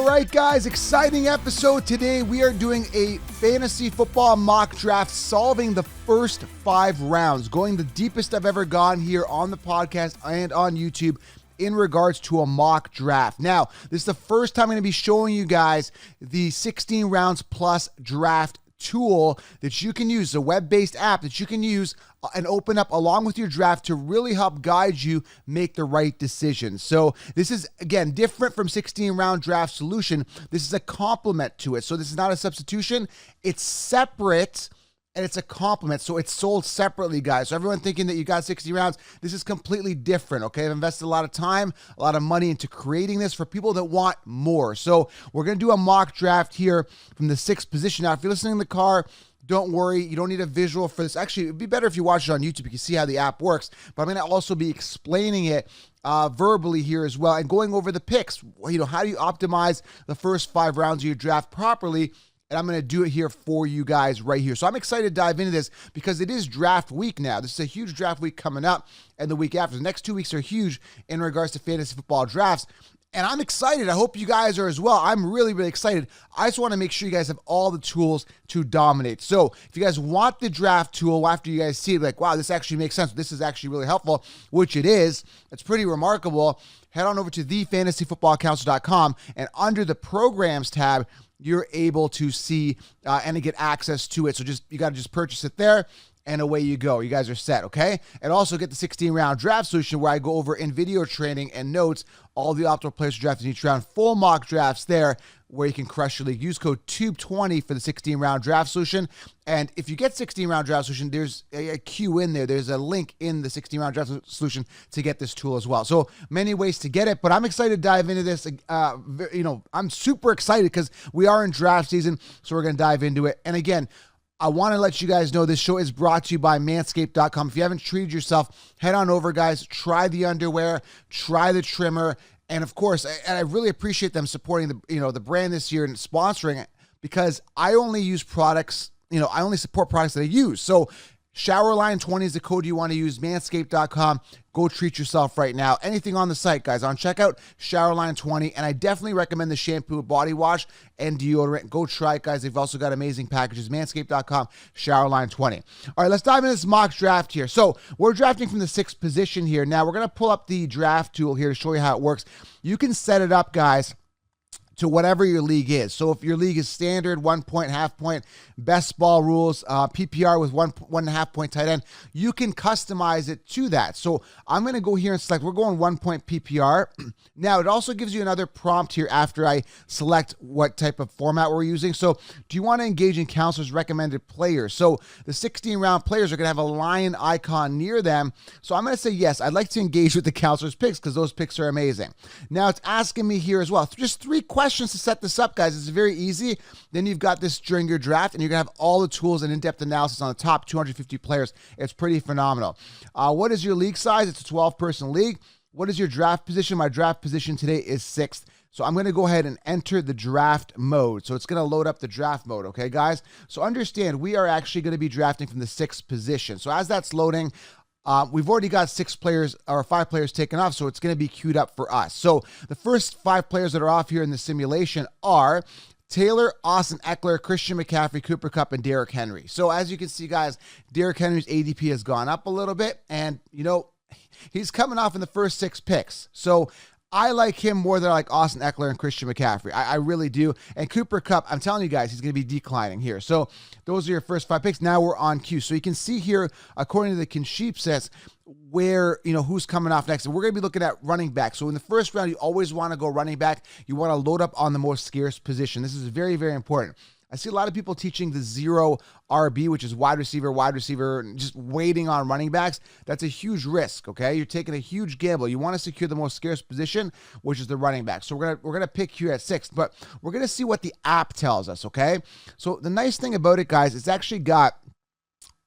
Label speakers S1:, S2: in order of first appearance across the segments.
S1: All right, guys, exciting episode today. We are doing a fantasy football mock draft, solving the first 5 rounds, going the deepest I've ever gone here on the podcast and on YouTube in regards to a mock draft. Now, this is the first time I'm going to be showing you guys the 16 rounds plus draft tool that you can use, a web-based app that you can use and open up along with your draft to really help guide you make the right decisions. So this is, again, different from 16-round draft solution. This is a complement to it. So this is not a substitution. It's separate and it's a complement. So it's sold separately, guys. So everyone thinking that you got 60 rounds, this is completely different, okay? I've invested a lot of time, a lot of money into creating this for people that want more. So we're going to do a mock draft here from the 6th position. Now, if you're listening in the car, don't worry, you don't need a visual for this. Actually, it'd be better if you watch it on YouTube. You can see how the app works. But I'm going to also be explaining it verbally here as well and going over the picks. You know, how do you optimize the first 5 rounds of your draft properly? And I'm going to do it here for you guys right here. So I'm excited to dive into this because it is draft week now. This is a huge draft week coming up and the week after. The next 2 weeks are huge in regards to fantasy football drafts. And I'm excited. I hope you guys are as well. I'm really, really excited. I just want to make sure you guys have all the tools to dominate. So if you guys want the draft tool, after you guys see it, like, wow, this actually makes sense. This is actually really helpful, which it is. It's pretty remarkable. Head on over to thefantasyfootballcouncil.com and under the programs tab, you're able to see and to get access to it. So you got to just purchase it there and away you go. You guys are set, okay? And also get the 16-round draft solution where I go over in video training and notes all the optimal players to draft in each round. Full mock drafts there where you can crush your league. Use code TUBE20 for the 16-round draft solution. And if you get 16-round draft solution, there's a Q in there. There's a link in the 16-round draft solution to get this tool as well. So many ways to get it, but I'm excited to dive into this. I'm super excited because we are in draft season, so we're going to dive into it. And again, I want to let you guys know this show is brought to you by manscaped.com. If you haven't treated yourself, head on over, guys. Try the underwear, try the trimmer, and of course, I really appreciate them supporting the brand this year and sponsoring it because I only use products, I only support products that I use. So Showerline20 is the code you want to use, manscaped.com. Go treat yourself right now. Anything on the site, guys, on checkout, Showerline20. And I definitely recommend the shampoo, body wash, and deodorant. Go try it, guys. They've also got amazing packages. Manscaped.com, Showerline20. All right, let's dive into this mock draft here. So we're drafting from the 6th position here. Now we're going to pull up the draft tool here to show you how it works. You can set it up, guys, to whatever your league is. So if your league is standard, 1 point, half point, best ball rules, PPR with 1.5 point tight end, you can customize it to that. So I'm going to go here and select, we're going 1 point PPR. Now it also gives you another prompt here after I select what type of format we're using. So do you want to engage in counselors' recommended players? So the 16 round players are going to have a lion icon near them. So I'm going to say, yes, I'd like to engage with the counselors' picks because those picks are amazing. Now it's asking me here as well, just 3 questions to set this up, guys. It's very easy. Then you've got this during your draft, and you're going to have all the tools and in-depth analysis on the top 250 players. It's pretty phenomenal. What is your league size? It's a 12-person league. What is your draft position? My draft position today is 6th. So I'm going to go ahead and enter the draft mode. So it's going to load up the draft mode, okay, guys? So understand, we are actually going to be drafting from the 6th position. So as that's loading, we've already got 6 players or 5 players taken off, so it's going to be queued up for us. So the first 5 players that are off here in the simulation are Taylor, Austin Eckler, Christian McCaffrey, Cooper Kupp, and Derrick Henry. So as you can see, guys, Derrick Henry's ADP has gone up a little bit, and, he's coming off in the first 6 picks. So I like him more than I like Austin Eckler and Christian McCaffrey. I really do. And Cooper Kupp, I'm telling you guys, he's going to be declining here. So those are your first 5 picks. Now we're on cue. So you can see here, according to the Kinship where, who's coming off next. And we're going to be looking at running back. So in the first round, you always want to go running back. You want to load up on the most scarce position. This is very, very important. I see a lot of people teaching the 0 RB, which is wide receiver, and just waiting on running backs. That's a huge risk, okay? You're taking a huge gamble. You want to secure the most scarce position, which is the running back. So we're gonna pick here at 6th, but we're going to see what the app tells us, okay? So the nice thing about it, guys, it's actually got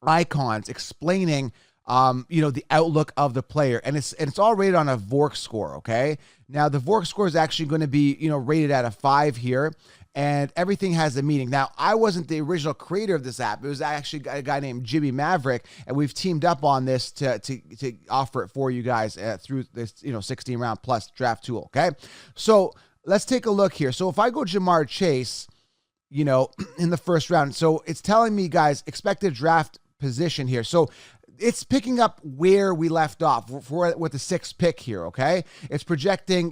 S1: icons explaining the outlook of the player. And it's all rated on a VORC score, okay? Now, the VORC score is actually going to be, rated at a 5 here. And everything has a meaning. Now, I wasn't the original creator of this app. It was actually a guy named Jimmy Maverick, and we've teamed up on this to offer it for you guys through this 16 round plus draft tool. Okay, so let's take a look here. So if I go Jamar Chase, in the first round, so it's telling me, guys, expected draft position here. So it's picking up where we left off with the 6th pick here, okay? It's projecting,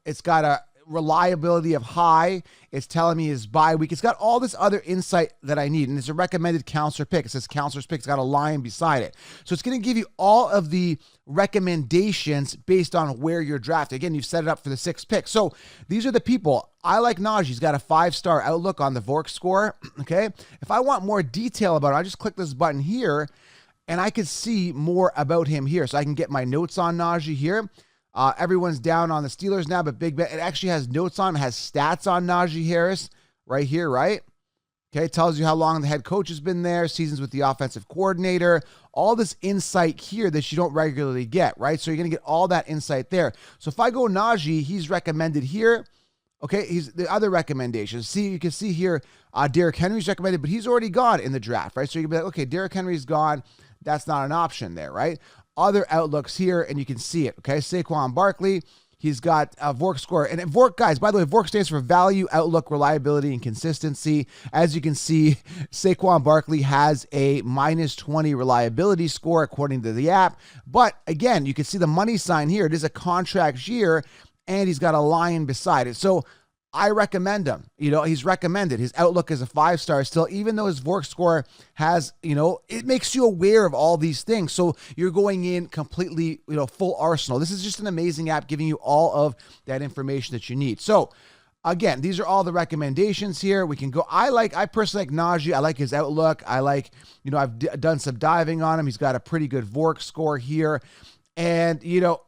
S1: it's got a reliability of high. It's telling me his bye week. It's got all this other insight that I need, and it's a recommended counselor pick. It says counselor's pick. It's got a line beside it. So it's going to give you all of the recommendations based on where you're drafted. Again, you've set it up for the 6th pick. So these are the people. I like Najee. He's got a 5-star outlook on the VORK score, okay? If I want more detail about it, I just click this button here, and I can see more about him here. So I can get my notes on Najee here. Everyone's down on the Steelers now, but Big Ben, it actually has notes on, it has stats on Najee Harris right here, right? Okay, tells you how long the head coach has been there, seasons with the offensive coordinator, all this insight here that you don't regularly get, right? So you're going to get all that insight there. So if I go Najee, he's recommended here. Okay, he's the other recommendations. See, you can see here, Derrick Henry's recommended, but he's already gone in the draft, right? So you can be like, okay, Derrick Henry's gone. That's not an option there, right? Other outlooks here, and you can see it, okay? Saquon Barkley, he's got a VORK score. And VORK, guys, by the way, VORK stands for Value, Outlook, Reliability, and Consistency. As you can see, Saquon Barkley has a -20 reliability score according to the app. But again, you can see the money sign here. It is a contract year, and he's got a lion beside it. So I recommend him. He's recommended. His outlook is a 5-star still, even though his VORK score has, it makes you aware of all these things. So you're going in completely, full arsenal. This is just an amazing app giving you all of that information that you need. So again, these are all the recommendations here. We can go. I personally like Najee. I like his outlook. I like, I've done some diving on him. He's got a pretty good VORK score here. And,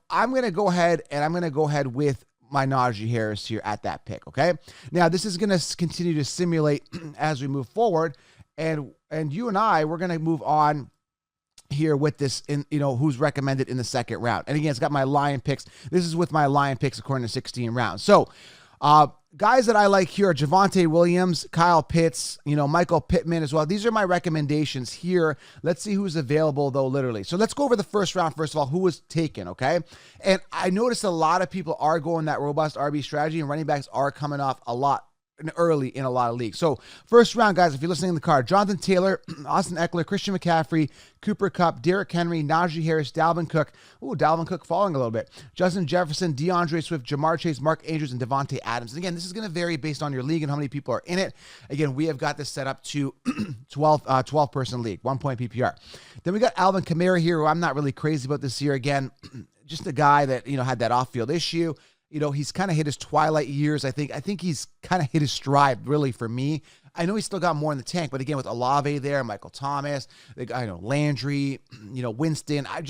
S1: I'm going to go ahead with my Najee Harris here at that pick, okay? Now, this is going to continue to simulate as we move forward, and you and I, we're going to move on here with this, who's recommended in the 2nd round. And again, it's got my Lion picks. This is with my Lion picks according to 16 rounds. So, guys that I like here are Javonte Williams, Kyle Pitts, Michael Pittman as well. These are my recommendations here. Let's see who's available, though, literally. So let's go over the 1st round, first of all, who was taken, okay? And I noticed a lot of people are going that robust RB strategy, and running backs are coming off a lot early in a lot of leagues. So 1st round, guys, if you're listening to the card, Jonathan Taylor, Austin Eckler, Christian McCaffrey, Cooper Kupp, Derrick Henry, Najee Harris, Dalvin Cook. Ooh, Dalvin Cook falling a little bit. Justin Jefferson, DeAndre Swift, Jamar Chase, Mark Andrews, and Devontae Adams. And again, this is going to vary based on your league and how many people are in it. Again, we have got this set up to 12-person league, 1-point PPR. Then we got Alvin Kamara here, who I'm not really crazy about this year. Again, just a guy that, had that off-field issue. He's kind of hit his twilight years. I think he's kind of hit his stride, really, for me. I know he's still got more in the tank, but again, with Olave there, Michael Thomas, Landry, Winston, I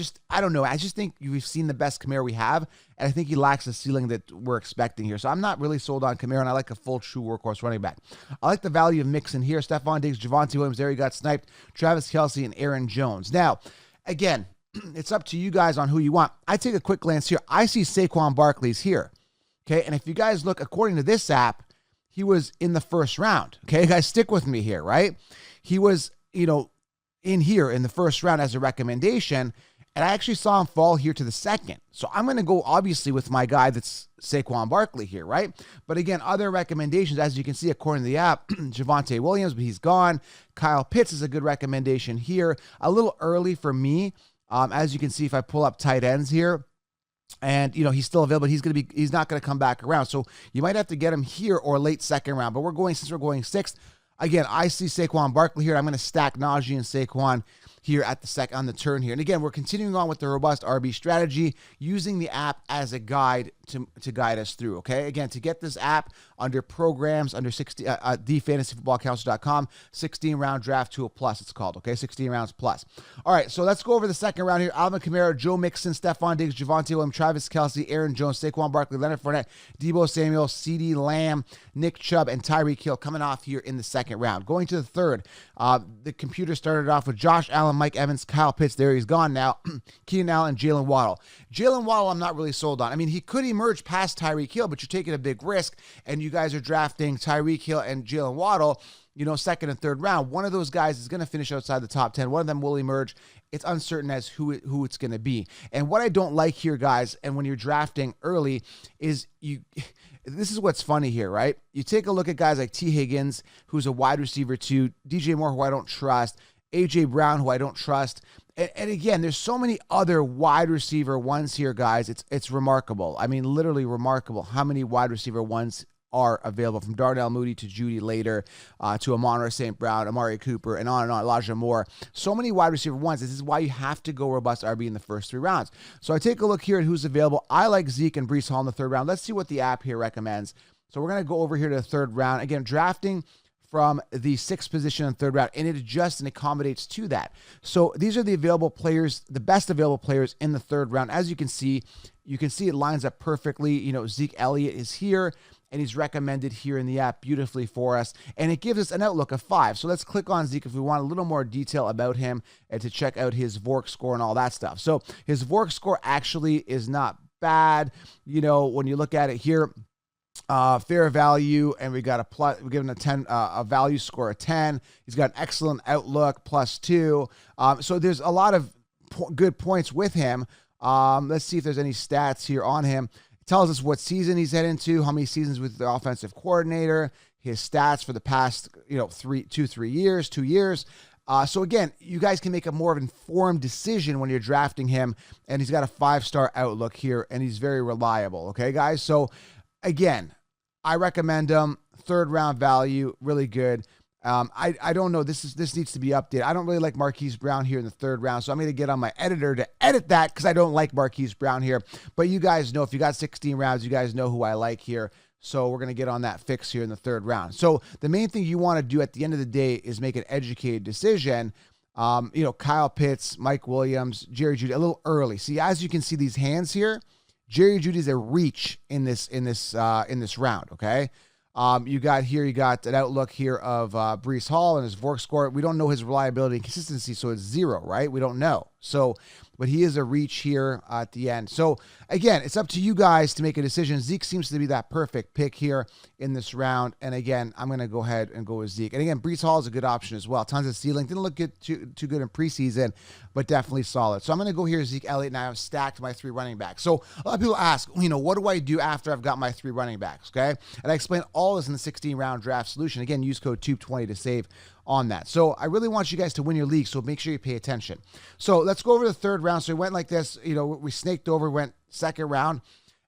S1: don't know. I just think we've seen the best Kamara we have, and I think he lacks the ceiling that we're expecting here. So I'm not really sold on Kamara, and I like a full, true workhorse running back. I like the value of Mixon here. Stephon Diggs, Javonte Williams, there he got sniped. Travis Kelce, and Aaron Jones. Now, again, it's up to you guys on who you want. I take a quick glance here. I see Saquon Barkley's here. Okay, and if you guys look, according to this app, he was in the 1st round. Okay, guys, stick with me here, right? He was, in here in the 1st round as a recommendation, and I actually saw him fall here to the 2nd. So I'm going to go, obviously, with my guy that's Saquon Barkley here, right? But again, other recommendations, as you can see, according to the app, Javonte Williams, but he's gone. Kyle Pitts is a good recommendation here. A little early for me. As you can see, if I pull up tight ends here, and he's still available, he's not going to come back around. So you might have to get him here or late 2nd round. But since we're going 6th, again, I see Saquon Barkley here. I'm going to stack Najee and Saquon here at on the turn here. And again, we're continuing on with the robust RB strategy, using the app as a guide to guide us through, okay? Again, to get this app under programs, under thefantasyfootballcounselor.com, 16-round draft tool plus, it's called, okay? 16 rounds plus. All right, so let's go over the 2nd round here. Alvin Kamara, Joe Mixon, Stephon Diggs, Javonte Williams, Travis Kelce, Aaron Jones, Saquon Barkley, Leonard Fournette, Deebo Samuel, CeeDee Lamb, Nick Chubb, and Tyreek Hill coming off here in the 2nd round. Going to the 3rd, the computer started off with Josh Allen, Mike Evans, Kyle Pitts. There he's gone now. Keenan Allen, Jalen Waddle. Jalen Waddle, I'm not really sold on. I mean, he could emerge past Tyreek Hill, but you're taking a big risk, and you guys are drafting Tyreek Hill and Jalen Waddle, 2nd and 3rd round. One of those guys is going to finish outside the top 10. One of them will emerge it's uncertain as who it's going to be. And what I don't like here, guys, and when you're drafting early, is this is what's funny here, right? You take a look at guys like T. Higgins, who's a wide receiver too, DJ Moore, who I don't trust, A.J. Brown, who I don't trust. And again, there's so many other wide receiver ones here, guys. It's remarkable. I mean, literally remarkable how many wide receiver ones are available, from Darnell, Mooney to Judy later, to Amon-Ra St. Brown, Amari Cooper, and on, Elijah Moore. So many wide receiver ones. This is why you have to go robust RB in the first 3 rounds. So I take a look here at who's available. I like Zeke and Breece Hall in the 3rd round. Let's see what the app here recommends. So we're going to go over here to the 3rd round. Again, drafting from the 6th position in the 3rd round, and it adjusts and accommodates to that. So these are the available players, the best available players in the 3rd round. As you can see it lines up perfectly. You know, Zeke Elliott is here, and he's recommended here in the app beautifully for us. And it gives us an outlook of 5. So let's click on Zeke if we want a little more detail about him and to check out his VORC score and all that stuff. So his VORC score actually is not bad. You know, when you look at it here, fair value, and we got a plus, we're giving a value score of 10. He's got an excellent outlook, +2. So there's a lot of good points with him. Let's see if there's any stats here on him. It tells us what season he's heading to, how many seasons with the offensive coordinator, his stats for the past, 2 years. So again, you guys can make a more informed decision when you're drafting him, and he's got a 5-star outlook here, and he's very reliable. Okay, guys. So again, I recommend him. 3rd round value, really good. I don't know. This needs to be updated. I don't really like Marquise Brown here in the 3rd round, so I'm going to get on my editor to edit that because I don't like Marquise Brown here. But you guys know, if you got 16 rounds, you guys know who I like here. So we're going to get on that fix here in the 3rd round. So the main thing you want to do at the end of the day is make an educated decision. Kyle Pitts, Mike Williams, Jerry Jeudy, a little early. See, as you can see these hands here, Jerry Jeudy's a reach in this round. Okay. You got an outlook here of Breece Hall and his VORC score. We don't know his reliability and consistency, so it's 0, right? We don't know. So, but he is a reach here at the end. So again, it's up to you guys to make a decision. Zeke seems to be that perfect pick here in this round. And again, I'm going to go ahead and go with Zeke. And again, Breece Hall is a good option as well. Tons of ceiling. Didn't look too good in preseason, but definitely solid. So I'm going to go here, Zeke Elliott, and I have stacked my 3 running backs. So a lot of people ask, what do I do after I've got my 3 running backs? Okay. And I explain all this in the 16-round draft solution. Again, use code TUBE20 to save on that. So I really want you guys to win your league, so make sure you pay attention. So let's go over the 3rd round. So we went like this, we snaked over, went 2nd round,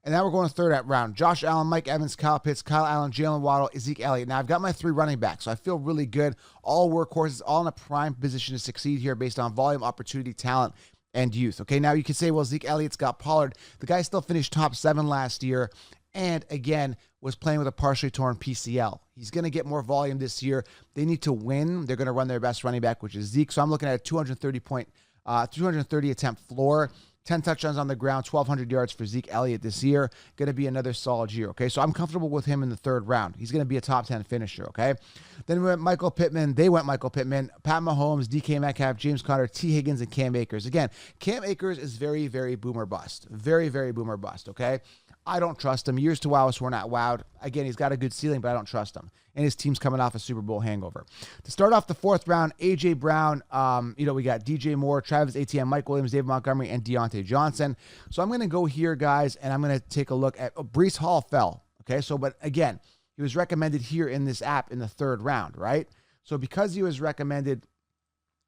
S1: and now we're going to 3rd round. Josh Allen, Mike Evans, Kyle Pitts, Kyle Allen, Jalen Waddle, Zeke Elliott. Now I've got my 3 running backs, so I feel really good. All workhorses, all in a prime position to succeed here based on volume, opportunity, talent, and youth. Okay, now you can say, well, Zeke Elliott's got Pollard. The guy still finished top 7 last year, and again, was playing with a partially torn PCL. He's going to get more volume this year. They need to win. They're going to run their best running back, which is Zeke. So I'm looking at a 230 attempt floor, 10 touchdowns on the ground, 1,200 yards for Zeke Elliott this year. Going to be another solid year, okay? So I'm comfortable with him in the 3rd round. He's going to be a top 10 finisher, okay? Then we went Michael Pittman. They went Michael Pittman, Pat Mahomes, DK Metcalf, James Conner, T. Higgins, and Cam Akers. Again, Cam Akers is very, very boomer bust. Very, very boomer bust, okay? I don't trust him. Years to wow us, we're not wowed. Again, he's got a good ceiling, but I don't trust him. And his team's coming off a Super Bowl hangover. To start off the 4th round, A.J. Brown, we got DJ Moore, Travis Etienne, Mike Williams, David Montgomery, and Deontay Johnson. So I'm going to go here, guys, and I'm going to take a look at Breece Hall fell. Okay, so but again, he was recommended here in this app in the 3rd round, right? So because he was recommended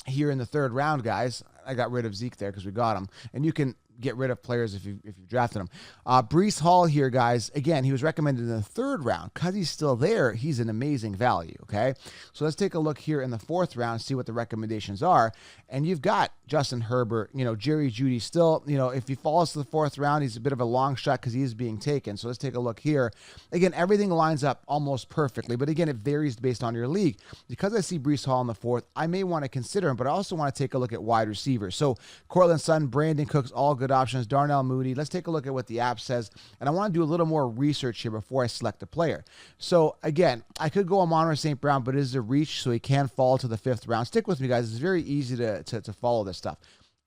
S1: here in the 3rd round, guys, I got rid of Zeke there because we got him. And you can get rid of players if you drafted them. Breece Hall here, guys, again, he was recommended in the 3rd round. Because he's still there, he's an amazing value, okay? So let's take a look here in the 4th round, see what the recommendations are. And you've got Justin Herbert, Jerry Jeudy still, if he falls to the 4th round, he's a bit of a long shot because he is being taken. So let's take a look here. Again, everything lines up almost perfectly, but again, it varies based on your league. Because I see Breece Hall in the 4th, I may want to consider him, but I also want to take a look at wide receivers. So Cortland Sutton, Brandon Cooks, all good options. Darnell, Mooney. Let's take a look at what the app says. And I want to do a little more research here before I select a player. So again, I could go Amon-Ra St. Brown, but it is a reach, so he can fall to the 5th round. Stick with me, guys. It's very easy to follow this stuff.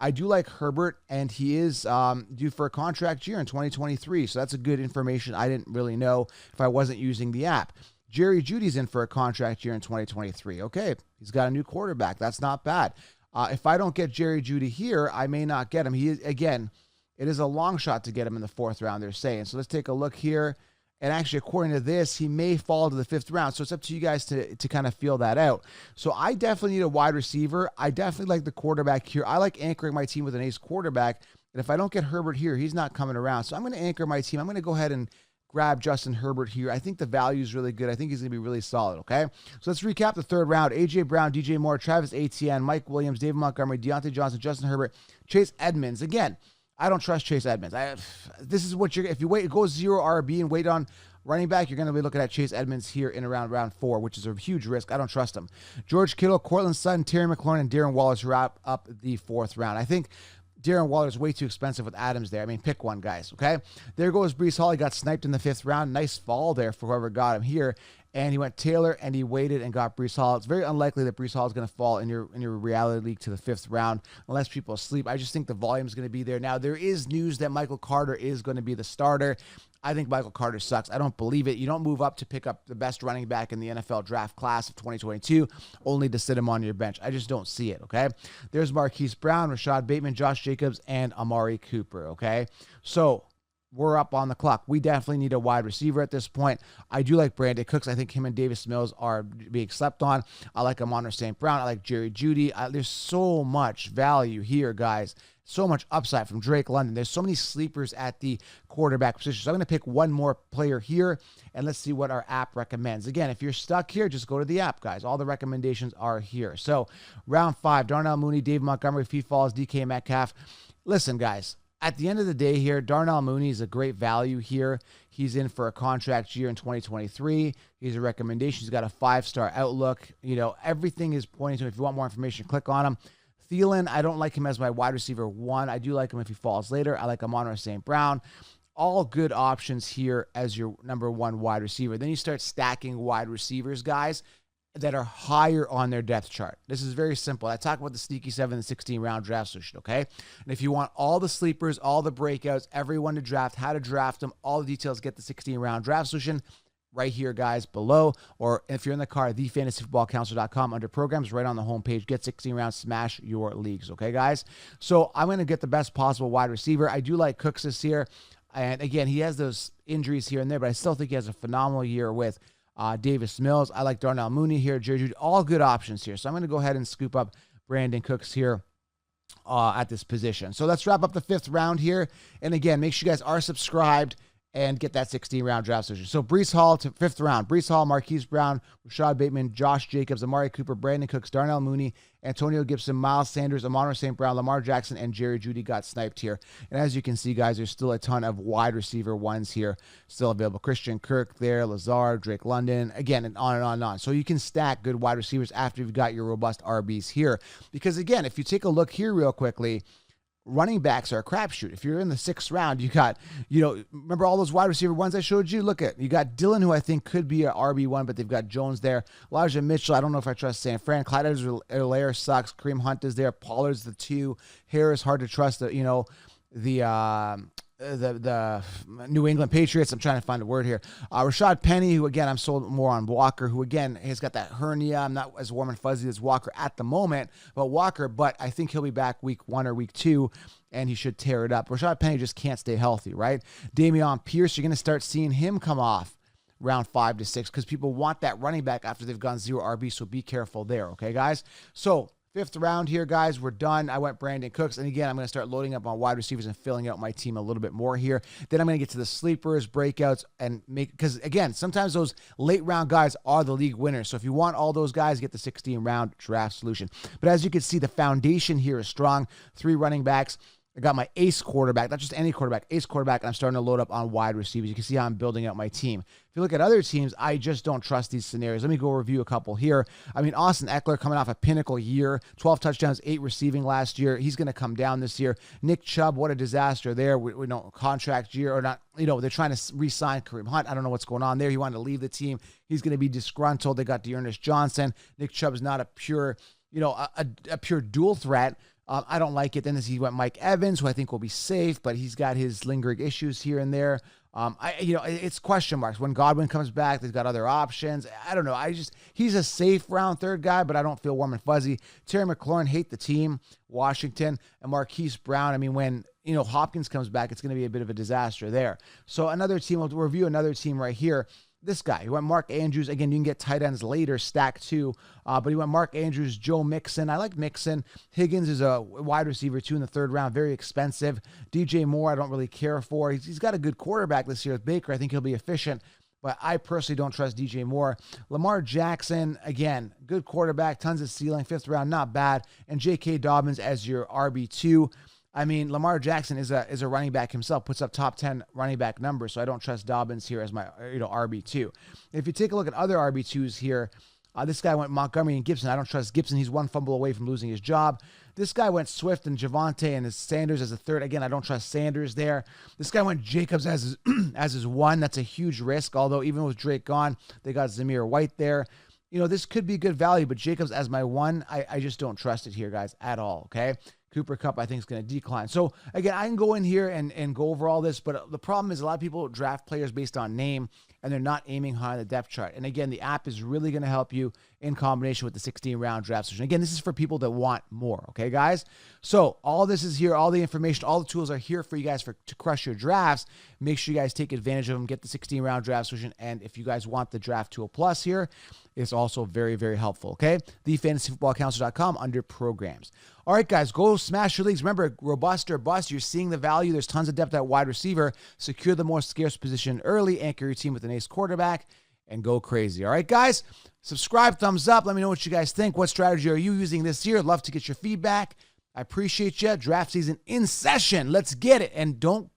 S1: I do like Herbert, and he is due for a contract year in 2023. So that's a good information I didn't really know if I wasn't using the app. Jerry Jeudy's in for a contract year in 2023. Okay, he's got a new quarterback. That's not bad. If I don't get Jerry Jeudy here, I may not get him. He is, again, it is a long shot to get him in the 4th round, they're saying. So let's take a look here. And actually, according to this, he may fall to the 5th round. So it's up to you guys to kind of feel that out. So I definitely need a wide receiver. I definitely like the quarterback here. I like anchoring my team with an ace quarterback. And if I don't get Herbert here, he's not coming around. So I'm going to anchor my team. I'm going to go ahead and grab Justin Herbert here. I think the value is really good. I think he's going to be really solid, okay? So let's recap the 3rd round. A.J. Brown, DJ Moore, Travis Etienne, Mike Williams, David Montgomery, Deontay Johnson, Justin Herbert, Chase Edmonds. Again, I don't trust Chase Edmonds. This is what if you wait, it goes 0 RB and wait on running back, you're going to be looking at Chase Edmonds here in around round 4, which is a huge risk. I don't trust him. George Kittle, Cortland Sutton, Terry McLaurin, and Darren Waller to wrap up the 4th round. I think Darren Waller is way too expensive with Adams there. I mean, pick one, guys, okay? There goes Breece Hall. He got sniped in the 5th round. Nice fall there for whoever got him here. And he went Taylor, and he waited and got Breece Hall. It's very unlikely that Breece Hall is going to fall in your reality league to the 5th round unless people sleep. I just think the volume is going to be there. Now, there is news that Michael Carter is going to be the starter. I think Michael Carter sucks. I don't believe it. You don't move up to pick up the best running back in the NFL draft class of 2022 only to sit him on your bench. I just don't see it, okay? There's Marquise Brown, Rashad Bateman, Josh Jacobs, and Amari Cooper, okay? So we're up on the clock. We definitely need a wide receiver at this point. I do like Brandon Cooks. I think him and Davis Mills are being slept on. I like Amon St. Brown. I like Jerry Jeudy. There's so much value here, guys. So much upside from Drake London. There's so many sleepers at the quarterback position. So I'm going to pick one more player here, and let's see what our app recommends. Again, if you're stuck here, just go to the app, guys. All the recommendations are here. So round 5, Darnell Mooney, Dave Montgomery, if he falls, DK Metcalf. Listen, guys, at the end of the day here, Darnell Mooney is a great value here. He's in for a contract year in 2023. He's a recommendation. He's got a 5-star outlook. You know, everything is pointing to him. If you want more information, click on him. Thielen, I don't like him as my wide receiver 1. I do like him if he falls later. I like Amon St. Brown. All good options here as your number 1 wide receiver. Then you start stacking wide receivers, guys, that are higher on their depth chart. This is very simple. I talk about the sneaky 7 and 16 round draft solution, okay? And if you want all the sleepers, all the breakouts, everyone to draft, how to draft them, all the details, get the 16 round draft solution right here, guys, below. Or if you're in the car, thefantasyfootballcounselor.com under programs, right on the homepage. Get 16 rounds, smash your leagues, okay, guys? So I'm going to get the best possible wide receiver. I do like Cooks this year. And again, he has those injuries here and there, but I still think he has a phenomenal year with Davis Mills. I like Darnell Mooney here, Jerry Jeudy, all good options here. So I'm going to go ahead and scoop up Brandon Cooks here at this position. So let's wrap up the 5th round here. And again, make sure you guys are subscribed and get that 16-round draft session. So Breece Hall to 5th round. Breece Hall, Marquise Brown, Rashad Bateman, Josh Jacobs, Amari Cooper, Brandon Cooks, Darnell Mooney, Antonio Gibson, Miles Sanders, Amon St. Brown, Lamar Jackson, and Jerry Jeudy got sniped here. And as you can see, guys, there's still a ton of wide receiver 1s here still available. Christian Kirk there, Lazard, Drake London, again, and on and on and on. So you can stack good wide receivers after you've got your robust RBs here. Because, again, if you take a look here real quickly, running backs are a crapshoot. If you're in the 6th round, you got, remember all those wide receiver 1s I showed you? Look at, you got Dillon, who I think could be an RB1, but they've got Jones there. Elijah Mitchell, I don't know if I trust San Fran. Clyde Edwards-Helaire sucks. Kareem Hunt is there. Pollard's the 2. Harris, hard to trust. The New England Patriots. I'm trying to find a word here. Rashad Penny, who again, I'm sold more on Walker, who again has got that hernia. I'm not as warm and fuzzy as Walker at the moment, but I think he'll be back week 1 or week 2, and he should tear it up. Rashad Penny just can't stay healthy, right? Dameon Pierce, you're going to start seeing him come off round 5 to 6 because people want that running back after they've gone 0 RB, so be careful there, okay, guys? So 5th round here, guys. We're done. I went Brandon Cooks. And again, I'm going to start loading up on wide receivers and filling out my team a little bit more here. Then I'm going to get to the sleepers, breakouts, and because again, sometimes those late round guys are the league winners. So if you want all those guys, get the 16 round draft solution. But as you can see, the foundation here is strong. 3 running backs. I got my ace quarterback, not just any quarterback, ace quarterback, and I'm starting to load up on wide receivers. You can see how I'm building out my team. If you look at other teams, I just don't trust these scenarios. Let me go review a couple here. I mean, Austin Eckler coming off a pinnacle year, 12 touchdowns, 8 receiving last year. He's going to come down this year. Nick Chubb, what a disaster there. We know contract year or not. They're trying to re-sign Kareem Hunt. I don't know what's going on there. He wanted to leave the team. He's going to be disgruntled. They got Dearness Johnson. Nick Chubb is not a pure, a pure dual threat. I don't like it. Then he went Mike Evans, who I think will be safe, but he's got his lingering issues here and there. It's question marks. When Godwin comes back, they've got other options. I don't know. He's a safe round third guy, but I don't feel warm and fuzzy. Terry McLaurin, hate the team. Washington and Marquise Brown. I mean, when Hopkins comes back, it's going to be a bit of a disaster there. So another team, we'll review another team right here. This guy, he went Mark Andrews. Again, you can get tight ends later, stack too. But he went Mark Andrews, Joe Mixon. I like Mixon. Higgins is a wide receiver too in the third round, very expensive. DJ Moore, I don't really care for. He's got a good quarterback this year with Baker. I think he'll be efficient, but I personally don't trust DJ Moore. Lamar Jackson, again, good quarterback, tons of ceiling, fifth round, not bad. And J.K. Dobbins as your RB2. I mean, Lamar Jackson is a running back himself, puts up top 10 running back numbers, so I don't trust Dobbins here as my RB2. If you take a look at other RB2s here, this guy went Montgomery and Gibson. I don't trust Gibson. He's one fumble away from losing his job. This guy went Swift and Javonte and Sanders as a third. Again, I don't trust Sanders there. This guy went Jacobs as his one. That's a huge risk, although even with Drake gone, they got Zamir White there. This could be good value, but Jacobs as my one, I just don't trust it here, guys, at all, okay? Cooper Kupp, I think, is going to decline. So, again, I can go in here and go over all this, but the problem is a lot of people draft players based on name, and they're not aiming high on the depth chart. And, again, the app is really going to help you in combination with the 16-round draft session. Again, this is for people that want more, okay, guys? So, all this is here, all the information, all the tools are here for you guys to crush your drafts. Make sure you guys take advantage of them, get the 16-round draft session, and if you guys want the Draft Tool Plus here, it's also very, very helpful, okay? TheFantasyFootballCounselor.com under Programs. All right, guys, go smash your leagues. Remember, robust or bust. You're seeing the value. There's tons of depth at wide receiver. Secure the more scarce position early. Anchor your team with an ace quarterback and go crazy. All right, guys, subscribe, thumbs up. Let me know what you guys think. What strategy are you using this year? I'd love to get your feedback. I appreciate you. Draft season in session. Let's get it. And don't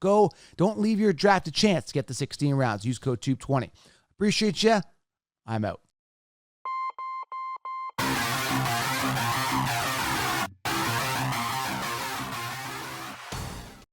S1: leave your draft a chance to get the 16 rounds. Use code TUBE20. Appreciate you. I'm out.